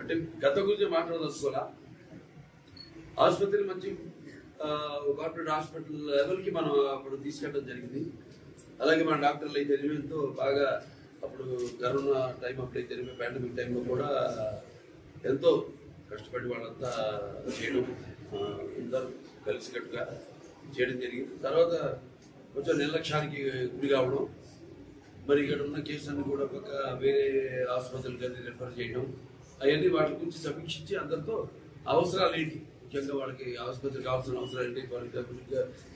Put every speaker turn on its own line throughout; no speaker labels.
అంటే గత గురించి మాట్లాడదలుచుకోవాలా. ఆసుపత్రి మంచి కార్పొరేట్ హాస్పిటల్ లెవెల్కి మనం అప్పుడు తీసుకెళ్ళడం జరిగింది. అలాగే మన డాక్టర్లు అయితే ఎంతో బాగా అప్పుడు కరోనా టైం అప్పుడైతే పాండమిక్ టైంలో కూడా ఎంతో కష్టపడి వాళ్ళంతా చేయడం, అందరూ కలిసికట్టుగా చేయడం జరిగింది. తర్వాత కొంచెం నిర్లక్ష్యానికి గురి కావడం, మరి ఇక్కడ ఉన్న కేసులన్నీ కూడా ఒక వేరే ఆసుపత్రులకి రిఫర్ చేయడం, అవన్నీ వాటి గురించి సమీక్షించి అందరితో అవసరాలు ఏంటి, ముఖ్యంగా వాళ్ళకి ఆసుపత్రికి కావాల్సిన అవసరాలు ఏంటి, వాళ్ళకి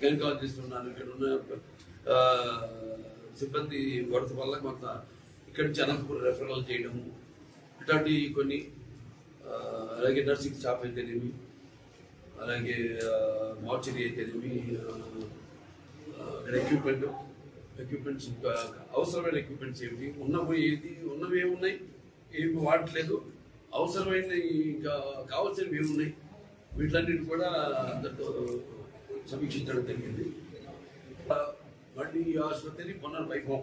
గైనకాలజిస్ట్ ఉన్నారు, ఇక్కడ ఉన్న సిబ్బంది కొరత వల్ల కొంత ఇక్కడి నుంచి అనంతపురం రెఫరల్ చేయడము, ఇట్లాంటి కొన్ని, అలాగే నర్సింగ్ స్టాఫ్ అయితేనేమి, అలాగే మార్చరీ అయితేనేమి, ఎక్విప్మెంట్స్ అవసరమైన ఎక్విప్మెంట్స్ ఏమిటి, ఉన్నవి ఏమున్నాయి, ఏమి వాడట్లేదు, అవసరమైన ఇంకా కావాల్సినవి ఏమున్నాయి, వీటన్నిటి కూడా అందరితో సమీక్షించడం జరిగింది. మళ్ళీ ఈ ఆసుపత్రిని పునర్వైభవం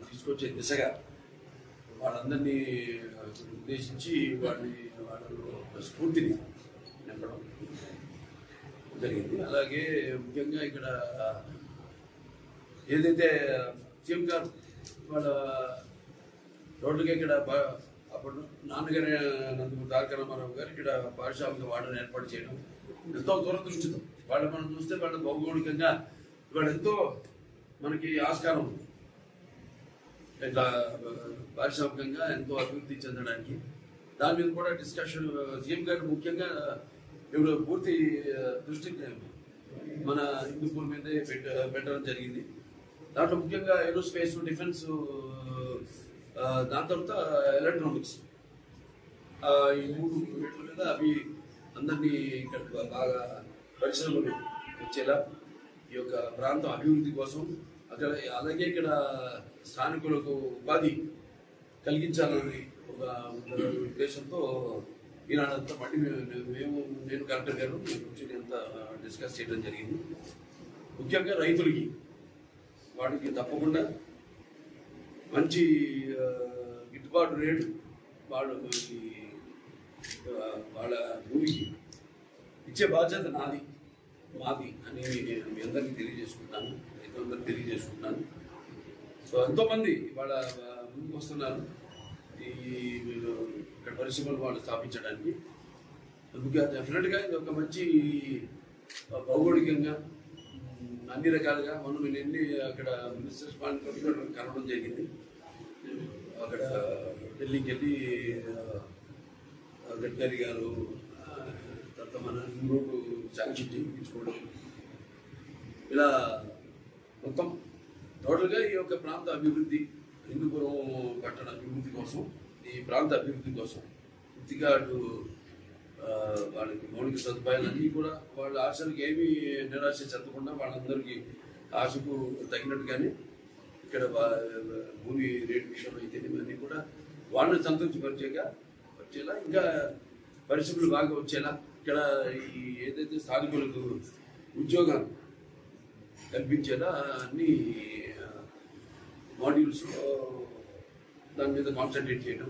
తీసుకొచ్చే దిశగా వాళ్ళందరినీ ఉద్దేశించి వాళ్ళ స్ఫూర్తిని నింపడం జరిగింది. అలాగే ముఖ్యంగా ఇక్కడ ఏదైతే సీఎం గారు వాళ్ళ రోడ్లుగా ఇక్కడ అప్పుడు నాన్నగారి నందమూరి తారక రామారావు గారు ఇక్కడ పాఠశాలకు వాడని ఏర్పాటు చేయడం ఎంతో దూరదృష్టితో. వాళ్ళు మనం చూస్తే వాళ్ళ భౌగోళికంగా ఇవాళ ఎంతో మనకి ఆస్కారం ఉంది ఇట్లా పారిశ్రామికంగా ఎంతో అభివృద్ధి చెందడానికి. దాని మీద కూడా డిస్కషన్ సీఎం గారు ముఖ్యంగా ఇప్పుడు పూర్తి దృష్టి మన హిందూపూర్ మీదే పెట్టడం జరిగింది. దాంట్లో ముఖ్యంగా ఏరోస్పేస్, డిఫెన్స్, దాని తర్వాత ఎలక్ట్రానిక్స్, ఈ 3 వీటి మీద అవి అందరినీ ఇక్కడ బాగా పరిశ్రమలు వచ్చేలా ఈ యొక్క ప్రాంతం అభివృద్ధి కోసం అక్కడ, అలాగే ఇక్కడ స్థానికులకు ఉపాధి కలిగించాలని ఒక ఉద్దేశంతో ఈనాడంతా మళ్ళీ నేను కలెక్టర్ గారు కూర్చొని అంతా డిస్కస్ చేయడం జరిగింది. ముఖ్యంగా రైతులకి వాటికి తప్పకుండా మంచి గిట్టుబాటు రేటు వాళ్ళ భూమికి ఇచ్చే బాధ్యత మాది అని మీ అందరికీ తెలియజేసుకుంటాను, రైతులందరికీ తెలియజేసుకుంటాను. సో ఎంతోమంది వాళ్ళ ముందుకు వస్తున్నారు ఈ ఇక్కడ పరిశ్రమలు వాళ్ళు స్థాపించడానికి. డెఫినెట్గా ఇది ఒక మంచి భౌగోళికంగా అన్ని రకాలుగా మనం వెళ్ళి అక్కడ మినిస్టర్స్ కలవడం జరిగింది. అక్కడ ఢిల్లీకి వెళ్ళి గడ్కరీ గారు తర్వాత మన రోడ్డు శాంక్షన్ చేయించుకోవడం, ఇలా మొత్తం టోటల్గా ఈ యొక్క ప్రాంత అభివృద్ధి, హిందూపురం పట్టణ అభివృద్ధి కోసం, ఈ ప్రాంత అభివృద్ధి కోసం పూర్తిగా అటు వాళ్ళకి మౌలిక సదుపాయాలన్నీ కూడా వాళ్ళ ఆశలకు ఏమీ నిరాశ చెందకుండా వాళ్ళందరికీ ఆశకు తగినట్టుగానే ఇక్కడ భూమి రేటు విషయంలో అయితే ఇవన్నీ కూడా వాళ్ళని సంతృప్తిపరిచేలా, ఇంకా పరిశ్రమలు బాగా వచ్చేలా, ఇక్కడ ఈ ఏదైతే స్థానికులకు ఉద్యోగాలు కల్పించేలా అన్ని మాడ్యూల్స్ దాని మీద కాన్సన్ట్రేట్ చేయడం.